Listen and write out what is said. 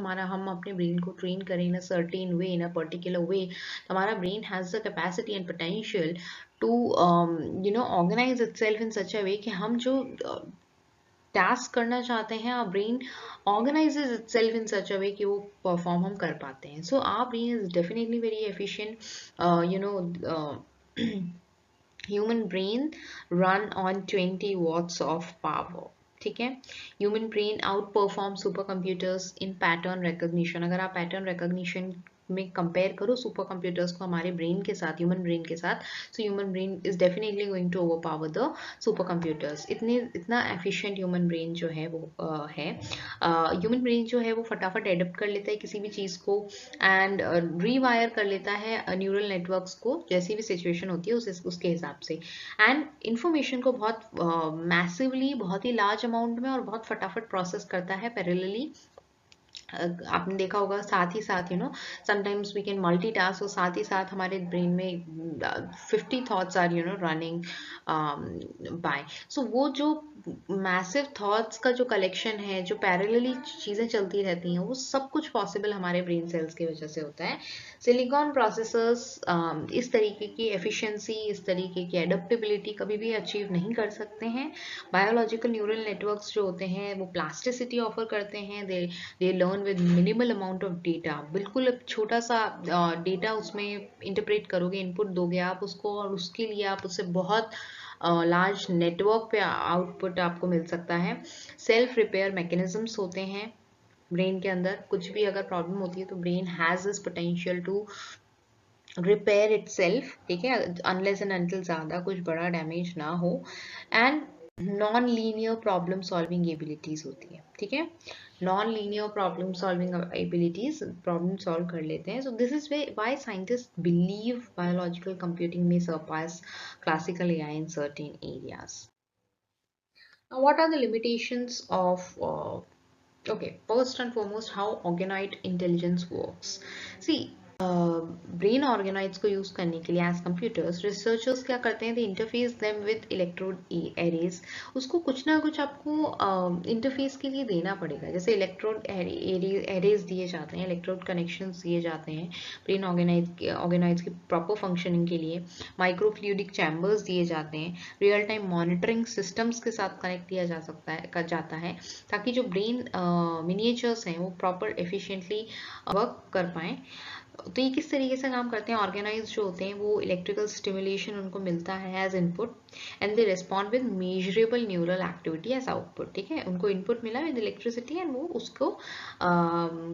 हमारा हम अपने ब्रेन को ट्रेन करें इन a certain way, in a particular way, हमारा brain has the capacity and potential to organize itself in such a way कि हम जो टास्क करना चाहते हैं, our brain organizes itself in such a way कि वो परफॉर्म हम कर पाते हैं. So our brain is definitely very efficient. Human brain run on 20 watts of power. ठीक है. Human brain outperform supercomputers in pattern recognition. अगर आप पैटर्न रिकॉग्निशन में कंपेयर करो सुपर कंप्यूटर्स को हमारे ब्रेन के साथ, ह्यूमन ब्रेन के साथ, so human brain is definitely going to overpower the supercomputers. इतना एफिशिएंट ह्यूमन ब्रेन जो है वो है. ह्यूमन ब्रेन जो है वो फटाफट एडप्ट कर लेता है किसी भी चीज़ को एंड रीवायर कर लेता है न्यूरल नेटवर्क्स को जैसी भी सिचुएशन होती है उसके हिसाब से, एंड इन्फॉर्मेशन को बहुत मैसिवली, बहुत ही लार्ज अमाउंट में और बहुत फटाफट प्रोसेस करता है पैरेलली. आपने देखा होगा साथ ही साथ समटाइम्स वी कैन मल्टीटास्क, और साथ ही साथ हमारे ब्रेन में 50 थॉट्स आर रनिंग बाय. सो वो जो मैसिव थॉट्स का जो कलेक्शन है, जो पैरेलली चीज़ें चलती रहती हैं, वो सब कुछ पॉसिबल हमारे ब्रेन सेल्स की वजह से होता है. सिलिकॉन प्रोसेसर्स इस तरीके की एफिशिएंसी, इस तरीके की एडप्टेबिलिटी कभी भी अचीव नहीं कर सकते हैं. बायोलॉजिकल न्यूरल नेटवर्क्स जो होते हैं वो प्लास्टिसिटी ऑफर करते हैं. They learn with minimal amount of data. बिल्कुल छोटा सा डेटा उसमें इंटरप्रेट करोगे, इनपुट दोगे आप उसको, और उसके लिए आप उससे बहुत लार्ज नेटवर्क पे आउटपुट आपको मिल सकता है. सेल्फ रिपेयर मैकेनिज्म्स होते हैं ब्रेन के अंदर. कुछ भी अगर प्रॉब्लम होती है तो brain has this potential to repair itself. ठीक है, अनलेस एंड अनटिल ज़्यादा कुछ बड़ा डैमेज ना हो. And non linear problem solving abilities होती है. ठीक है, non linear problem solving abilities, problem solve कर लेते हैं. So this is why scientist believe biological computing में surpass classical AI in certain areas. Now, what are the limitations of okay, first and foremost, how organoid intelligence works. See, brain organoids को use करने के लिए as computers researchers क्या करते हैं, they interface them with electrode arrays. उसको कुछ ना कुछ आपको इंटरफेस के लिए देना पड़ेगा. जैसे इलेक्ट्रोड एरेज दिए जाते हैं, इलेक्ट्रोड कनेक्शंस दिए जाते हैं ब्रेन ऑर्गेनाइड्स की प्रॉपर फंक्शनिंग के लिए. माइक्रोफ्लूइडिक चैम्बर्स दिए जाते हैं. रियल टाइम मॉनिटरिंग सिस्टम्स के साथ कनेक्ट किया जाता है ताकि जो ब्रेन मिनिएचर्स हैं वो प्रॉपर एफिशिएंटली वर्क कर पाएँ. तो ये किस तरीके से काम करते हैं, ऑर्गेनाइज जो होते हैं वो इलेक्ट्रिकल स्टिमुलेशन उनको मिलता है as input, and they respond with measurable neural activity as output. ठीक है, उनको इनपुट मिला विद इलेक्ट्रिसिटी एंड वो उसको